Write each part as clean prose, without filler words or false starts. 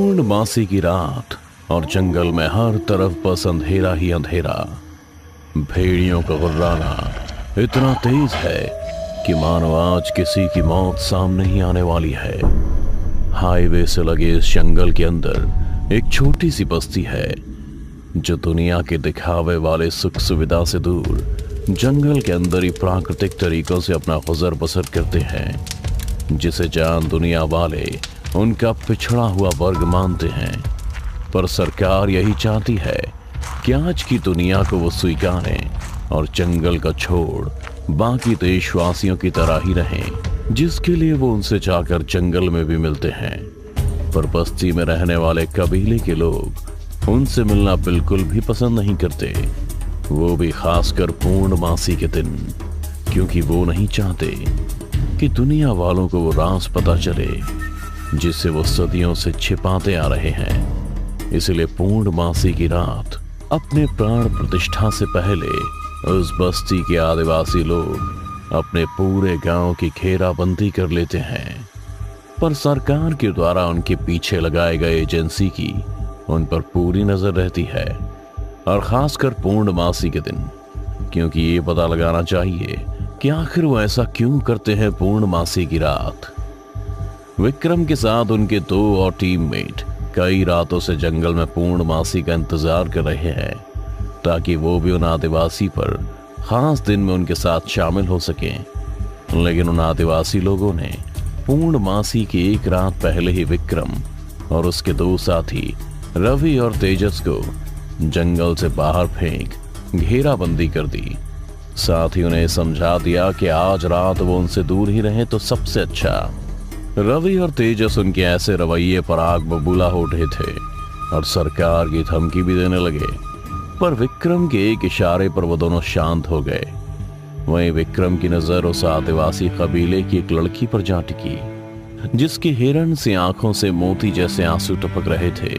पूर्णमासी की रात और जंगल में हर तरफ बस अंधेरा ही अंधेरा। भेड़ियों का गुर्राना इतना तेज है कि मानो आज किसी की मौत सामने ही आने वाली है। हाईवे से लगे इस जंगल के अंदर एक छोटी सी बस्ती है जो दुनिया के दिखावे वाले सुख सुविधा से दूर जंगल के अंदर ही प्राकृतिक तरीकों से अपना गुजर बसर करते हैं, जिसे जान दुनिया वाले उनका पिछड़ा हुआ वर्ग मानते हैं। पर सरकार यही चाहती है कि आज की दुनिया को वो स्वीकारें और जंगल का छोड़ बाकी देशवासियों की तरह ही रहें, जिसके लिए वो उनसे जाकर जंगल में भी मिलते हैं। पर बस्ती में रहने वाले कबीले के लोग उनसे मिलना बिल्कुल भी पसंद नहीं करते, वो भी खासकर पूर्णमासी के दिन, क्योंकि वो नहीं चाहते कि दुनिया वालों को वो राज पता चले जिसे वो सदियों से छिपाते आ रहे हैं। इसलिए पूर्णमासी की रात अपने प्राण प्रतिष्ठा से पहले उस बस्ती के आदिवासी लोग अपने पूरे गांव की घेराबंदी कर लेते हैं। पर सरकार के द्वारा उनके पीछे लगाए गए एजेंसी की उन पर पूरी नजर रहती है, और खासकर पूर्णमासी के दिन, क्योंकि ये पता लगाना चाहिए कि आखिर वो ऐसा क्यों करते हैं। पूर्णमासी की रात विक्रम के साथ उनके 2 और टीममेट कई रातों से जंगल में पूर्णमासी का इंतजार कर रहे हैं, ताकि वो भी उन आदिवासी पर खास दिन में उनके साथ शामिल हो सकें। लेकिन उन आदिवासी लोगों ने पूर्णमासी की एक रात पहले ही विक्रम और उसके 2 साथी रवि और तेजस को जंगल से बाहर फेंक घेराबंदी कर दी। साथ ही उन्हें समझा दिया कि आज रात वो उनसे दूर ही रहे तो सबसे अच्छा। रवि और तेजस उनके ऐसे रवैये पर आग बबूला हो उठे थे और सरकार की धमकी भी देने लगे, पर विक्रम के एक इशारे पर वो दोनों शांत हो गए। वहीं विक्रम की नजर उस आदिवासी कबीले की एक लड़की पर जा टिकी, जिसकी हिरण सी आंखों से मोती जैसे आंसू टपक रहे थे,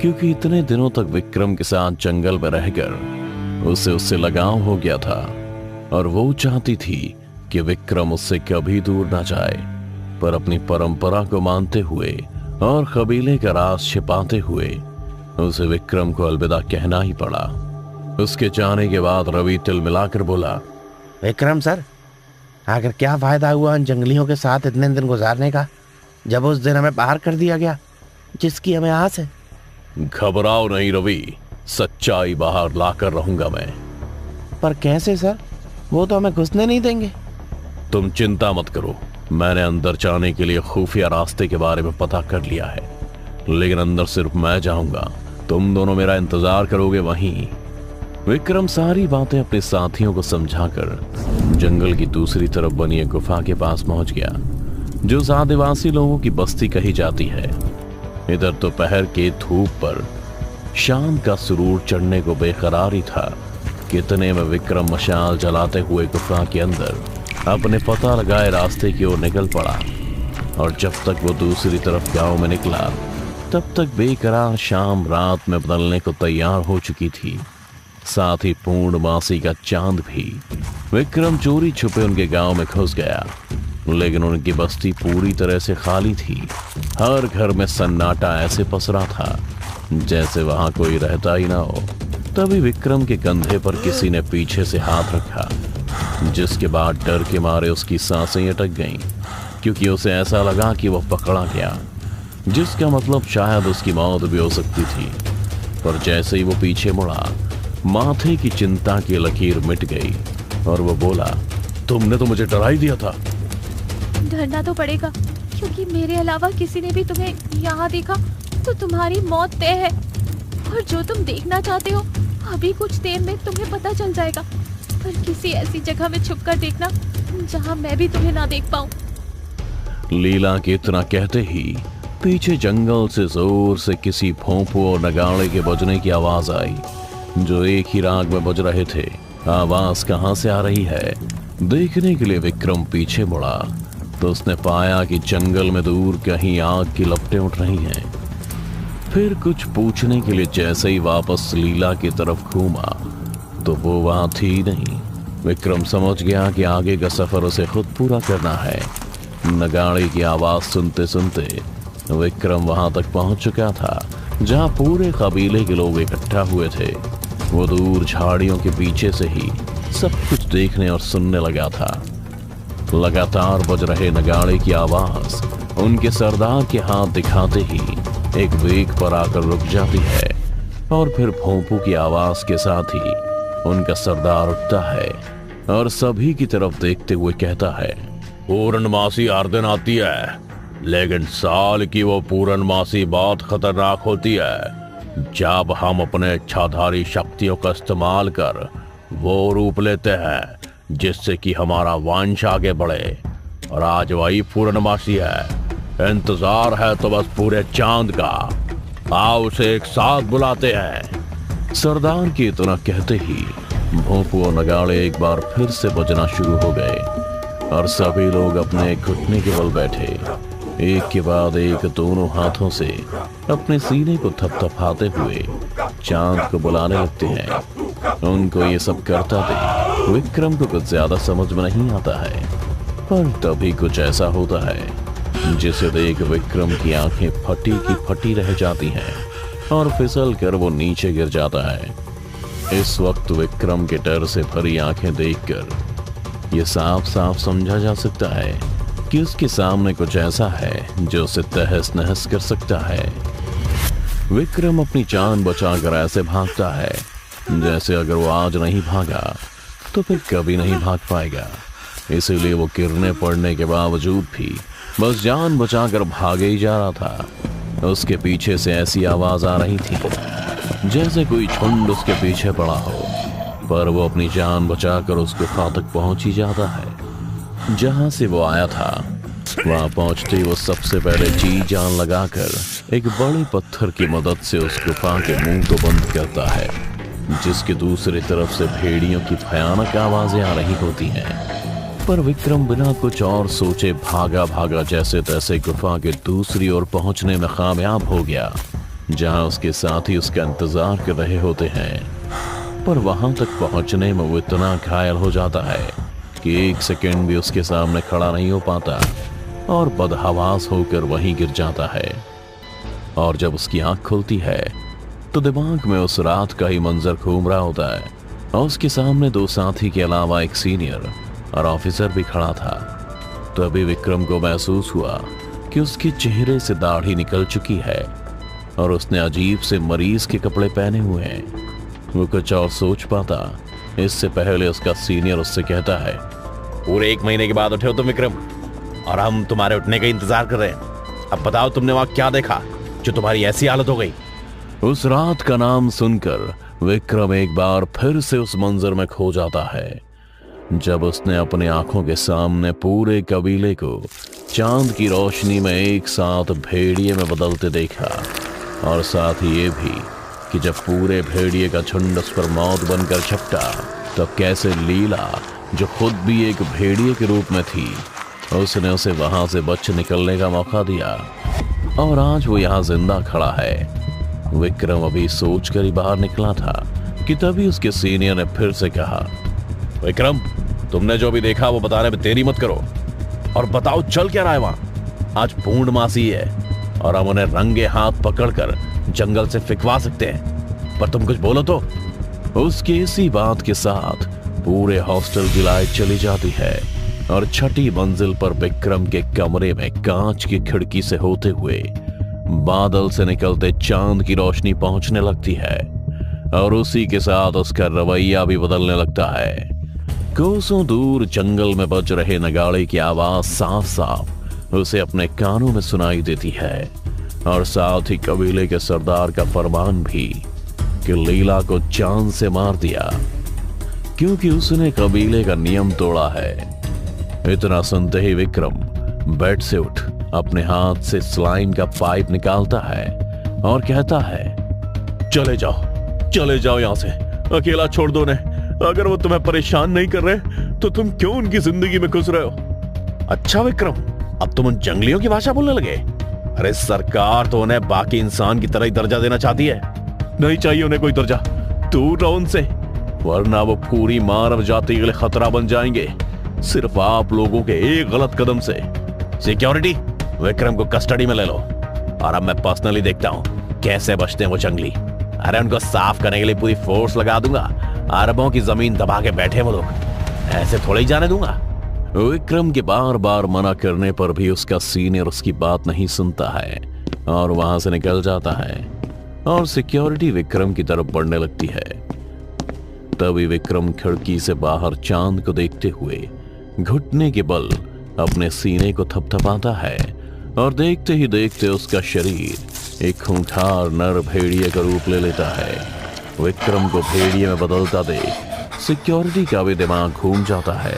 क्योंकि इतने दिनों तक विक्रम के साथ जंगल में रहकर उसे उससे लगाव हो गया था, और वो चाहती थी कि विक्रम उससे कभी दूर ना जाए। पर अपनी परंपरा को मानते हुए और कबीले का राज छिपाते हुए उसे विक्रम को अलविदा कहना ही पड़ा। उसके जाने के बाद रवि तिल मिलाकर बोला, विक्रम सर, आखिर क्या फायदा हुआ उन जंगलियों के साथ इतने दिन गुजारने का, जब उस दिन हमें बाहर कर दिया गया जिसकी हमें आस है। घबराओ नहीं रवि, सच्चाई बाहर लाकर रहूंगा मैं। पर कैसे सर, वो तो हमें घुसने नहीं देंगे। तुम चिंता मत करो, मैंने अंदर जाने के लिए खुफिया रास्ते के बारे में पता कर लिया है, लेकिन अंदर सिर्फ मैं जाऊंगा, तुम दोनों मेरा इंतजार करोगे वहीं। विक्रम सारी बातें अपने साथियों को समझाकर जंगल की दूसरी तरफ बनी एक गुफा के पास पहुंच गया, जो उस आदिवासी लोगों की बस्ती कही जाती है। इधर दोपहर के धूप पर शाम का सुरूर चढ़ने को बेकरार ही था। कितने में विक्रम मशाल जलाते हुए गुफा के अंदर अपने पता लगाए रास्ते की ओर निकल पड़ा, और जब तक वो दूसरी तरफ गांव में निकला तब तक बेकरार शाम रात में बदलने को तैयार हो चुकी थी, साथ ही पूर्णमासी का चांद भी। विक्रम चोरी छुपे उनके गांव में घुस गया, लेकिन उनकी बस्ती पूरी तरह से खाली थी। हर घर में सन्नाटा ऐसे पसरा था जैसे वहां कोई रहता ही ना हो। तभी विक्रम के कंधे पर किसी ने पीछे से हाथ रखा, जिसके बाद डर के मारे उसकी सांसें अटक गईं, क्योंकि उसे ऐसा लगा कि वह पकड़ा गया, जिसका मतलब शायद उसकी मौत भी हो सकती थी। पर जैसे ही वो पीछे मुड़ा, माथे की चिंता की लकीर मिट गई और वो बोला, तुमने तो मुझे डरा ही दिया था। डरना तो पड़ेगा, क्योंकि मेरे अलावा किसी ने भी तुम्हें यहाँ देखा तो तुम्हारी मौत तय है, और जो तुम देखना चाहते हो अभी कुछ देर में तुम्हें पता चल जाएगा। पर किसी ऐसी जगह में छुपकर देखना जहाँ मैं भी तुम्हें ना देख पाऊं। लीला के इतना कहते ही पीछे जंगल से जोर से किसी भोंपू और नगाड़े के बजने की आवाज आई, जो एक ही राग में बज रहे थे। आवाज कहां से आ रही है देखने के लिए विक्रम पीछे मुड़ा तो उसने पाया कि जंगल में दूर कहीं आग की लपटें उठ रही हैं। फिर कुछ पूछने के लिए जैसे ही वापस लीला की तरफ घूमा तो वो वहां थी नहीं। विक्रम समझ गया कि आगे का सफर उसे खुद पूरा करना है। नगाड़े की आवाज सुनते सुनते विक्रम वहां तक पहुंच चुका था जहां पूरे कबीले के लोग इकट्ठा हुए थे। वो दूर झाड़ियों के पीछे से ही सब कुछ देखने और सुनने लगा था। लगातार बज रहे नगाड़े की आवाज उनके सरदार के हाथ दिखाते ही एक वेग पर आकर रुक जाती है और फिर भोंपू की आवाज के साथ ही उनका सरदार उठता है और सभी की तरफ देखते हुए कहता है, पूर्णमासी हर दिन आती है, लेकिन साल की वो पूर्णमासी बहुत खतरनाक होती है जब हम अपने इच्छाधारी शक्तियों का इस्तेमाल कर वो रूप लेते हैं जिससे कि हमारा वंश आगे बढ़े। और आज वही पूर्णमासी है। इंतजार है तो बस पूरे चांद का। आओ उसे एक साथ बुलाते हैं। सरदार की इतना कहते ही भोंपू और नगाड़े एक बार फिर से बजना शुरू हो गए और सभी लोग अपने घुटने के बल बैठे एक के बाद एक दोनों हाथों से अपने सीने को थपथपाते हुए चांद को बुलाने लगते हैं। उनको ये सब करता देख विक्रम को कुछ ज्यादा समझ में नहीं आता है, पर तभी कुछ ऐसा होता है जिसे देख विक्रम की आंखें फटी की फटी रह जाती हैं और फिसल कर वो नीचे गिर जाता है। इस वक्त विक्रम के डर से भरी आंखें देखकर ये साफ साफ समझा जा सकता है कि उसके सामने कुछ ऐसा है जो उसे तहस नहस कर सकता है। विक्रम अपनी जान बचाकर ऐसे भागता है जैसे अगर वो आज नहीं भागा तो फिर कभी नहीं भाग पाएगा। इसीलिए वो गिरने पड़ने के बावजूद भी बस जान बचाकर भागे ही जा रहा था। उसके पीछे से ऐसी आवाज आ रही थी जैसे कोई झुंड उसके पीछे पड़ा हो, पर वो अपनी जान बचाकर उस गुफा तक पहुंच ही जाता है जहां से वो आया था। वहां पहुंचते ही वो सबसे पहले जी जान लगाकर एक बड़े पत्थर की मदद से उस गुफा के मुंह को बंद करता है, जिसके दूसरी तरफ से भेड़ियों की भयानक आवाजें आ रही होती हैं। पर विक्रम बिना कुछ और सोचे भागा भागा जैसे तैसे गुफा के दूसरी ओर पहुंचने में कामयाब हो गया, जहां उसके साथी उसका इंतजार कर रहे होते हैं। पर वहां तक पहुंचने में वो इतना घायल हो जाता है कि एक सेकंड भी उसके सामने खड़ा नहीं हो पाता और बदहवास होकर वहीं गिर जाता है। और जब उसकी आंख खुलती है तो दिमाग में उस रात का ही मंजर घूम रहा होता है और उसके सामने दो साथी के अलावा एक सीनियर और ऑफिसर भी खड़ा था। तभी विक्रम को महसूस हुआ कि उसके चेहरे से दाढ़ी निकल चुकी है और उसने अजीब से मरीज के कपड़े पहने हुए हैं। वो कुछ और सोच पाता इससे पहले उसका सीनियर उससे कहता है, पूरे 1 महीने के बाद उठे हो तुम विक्रम, और हम तुम्हारे उठने का इंतजार कर रहे हैं। अब बताओ तुमने वहां क्या देखा जो तुम्हारी ऐसी हालत हो गई। उस रात का नाम सुनकर विक्रम एक बार फिर से उस मंजर में खो जाता है जब उसने अपने आंखों के सामने पूरे कबीले को चांद की रोशनी में एक साथ भेड़िए में बदलते देखा, और साथ ही ये भी कि जब पूरे भेड़िए का झुंड उस पर मौत बनकर झपटा तब कैसे लीला, जो खुद भी एक भेड़िए के रूप में थी, उसने उसे वहां से बच निकलने का मौका दिया और आज वो यहाँ जिंदा खड़ा है। विक्रम अभी सोचकर ही बाहर निकला था कि तभी उसके सीनियर ने फिर से कहा, विक्रम तुमने जो भी देखा वो बताने में देरी मत करो, और बताओ चल क्या रहा है वहां। आज पूर्णमासी है और हम उन्हें रंगे हाथ पकड़कर जंगल से फिकवा सकते हैं, पर तुम कुछ बोलो तो। उसकी इसी बात के साथ पूरे हॉस्टल की लाइट चली जाती है और छठी मंजिल पर विक्रम के कमरे में कांच की खिड़की से होते हुए बादल से निकलते चांद की रोशनी पहुंचने लगती है और उसी के साथ उसका रवैया भी बदलने लगता है। कोसों दूर जंगल में बज रहे नगाड़े की आवाज साफ साफ उसे अपने कानों में सुनाई देती है, और साथ ही कबीले के सरदार का फरमान भी कि लीला को चांद से मार दिया क्योंकि उसने कबीले का नियम तोड़ा है। इतना सुनते ही विक्रम बेड से उठ अपने हाथ से स्लाइन का पाइप निकालता है और कहता है, चले जाओ यहां से, अकेला छोड़ दो उन्हें। अगर वो तुम्हें परेशान नहीं कर रहे तो तुम क्यों उनकी जिंदगी में घुस रहे हो। अच्छा विक्रम, अब तुम उन जंगलियों की भाषा बोलने लगे। अरे सरकार तो उन्हें बाकी इंसान की तरह ही दर्जा देना चाहती है। नहीं चाहिए उन्हें कोई दर्जा, दूर रहो उनसे, वरना वो पूरी मानव जाति के लिए खतरा बन जाएंगे सिर्फ आप लोगों के एक गलत कदम से। सिक्योरिटी, विक्रम को कस्टडी में ले लो और अब मैं पर्सनली देखता हूँ कैसे बचते हैं वो जंगली। अरे उनको साफ करने के लिए पूरी फोर्स लगा दूंगा। अरबों की जमीन दबा के बैठे वो लोग, ऐसे थोड़े ही जाने दूंगा। विक्रम के बार बार मना करने पर भी उसका सीनियर उसकी बात नहीं सुनता है और वहां से निकल जाता है और सिक्योरिटी विक्रम की तरफ बढ़ने लगती है। तभी विक्रम खिड़की से बाहर चांद को देखते हुए घुटने के बल अपने सीने को थपथपाता है और देखते ही देखते उसका शरीर एक खूंखार नर भेड़िए का रूप ले लेता है। विक्रम को भेड़िए में बदलता देख सिक्योरिटी का भी दिमाग घूम जाता है,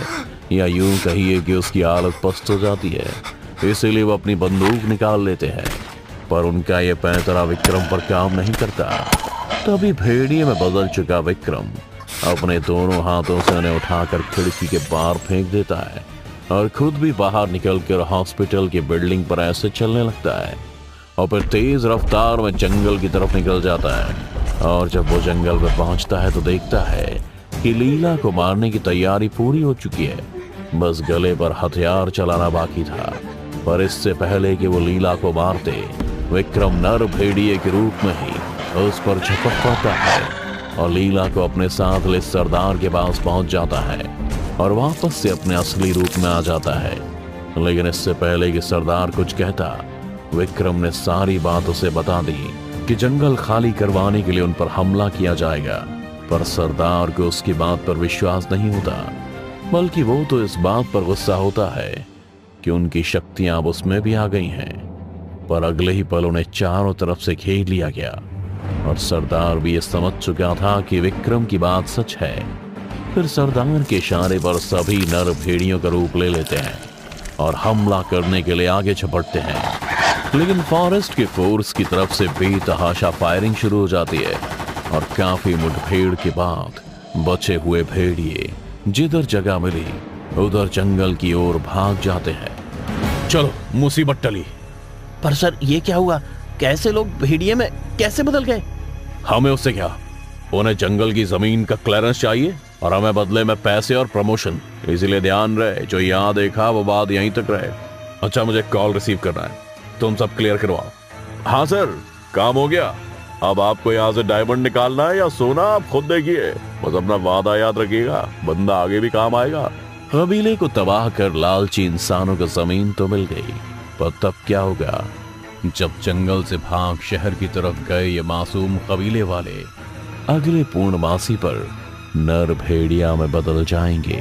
या यूं कहिए कि उसकी हालत पस्त हो जाती है। इसीलिए वो अपनी बंदूक निकाल लेते हैं, पर उनका ये पैंतरा विक्रम पर काम नहीं करता। तभी भेड़िए में बदल चुका विक्रम अपने दोनों हाथों से उन्हें उठाकर खिड़की के बाहर फेंक देता है और खुद भी बाहर निकलकर हॉस्पिटल की बिल्डिंग पर ऐसे चलने लगता है और फिर तेज रफ्तार में जंगल की तरफ निकल जाता है। और जब वो जंगल में पहुंचता है तो देखता है कि लीला को मारने की तैयारी पूरी हो चुकी है, बस गले पर हथियार चलाना बाकी था। पर इससे पहले कि वो लीला को मारते, विक्रम नर भेड़िए के रूप में ही उस पर झपट पड़ता है और लीला को अपने साथ ले सरदार के पास पहुंच जाता है और वापस से अपने असली रूप में आ जाता है। लेकिन इससे पहले कि सरदार कुछ कहता, विक्रम ने सारी बात उसे बता दी कि जंगल खाली करवाने के लिए उन पर हमला किया जाएगा। पर सरदार को उसकी बात पर विश्वास नहीं होता, बल्कि वो तो इस बात पर गुस्सा होता है कि उनकी शक्तियां अब उसमें भी आ गई हैं। पर अगले ही पल उन्हें चारों तरफ से घेर लिया गया और सरदार भी ये समझ चुका था कि विक्रम की बात सच है। फिर सरदार के इशारे पर सभी नर भेड़ियों का रूप ले लेते हैं और हमला करने के लिए आगे झपटते हैं। लेकिन फॉरेस्ट के फोर्स की तरफ से बेतहाशा फायरिंग शुरू हो जाती है और काफी मुठभेड़ के बाद बचे हुए भेड़िए जिधर जगह मिली उधर जंगल की ओर भाग जाते हैं। चलो मुसीबत टली। पर सर ये क्या हुआ, कैसे लोग भेड़िए में कैसे बदल गए? हमें उससे क्या, उन्हें जंगल की जमीन का क्लियरेंस चाहिए और हमें बदले में पैसे और प्रमोशन। इसीलिए ध्यान रहे, जो यहाँ देखा वो बात यहीं तक रहे। अच्छा मुझे कॉल रिसीव करना है, तुम सब क्लियर करवाओ। हाँ सर, काम हो गया। अब आपको यहाँ से डायमंड निकालना है या सोना आप खुद देखिए, बस अपना वादा याद रखिएगा, बंदा आगे भी काम आएगा। कबीले को तबाह कर लालची इंसानों को जमीन तो मिल गई, पर तब क्या होगा जब जंगल से भाग शहर की तरफ गए ये मासूम कबीले वाले अगले पूर्णमासी पर नर भेड़िया में बदल जाएंगे।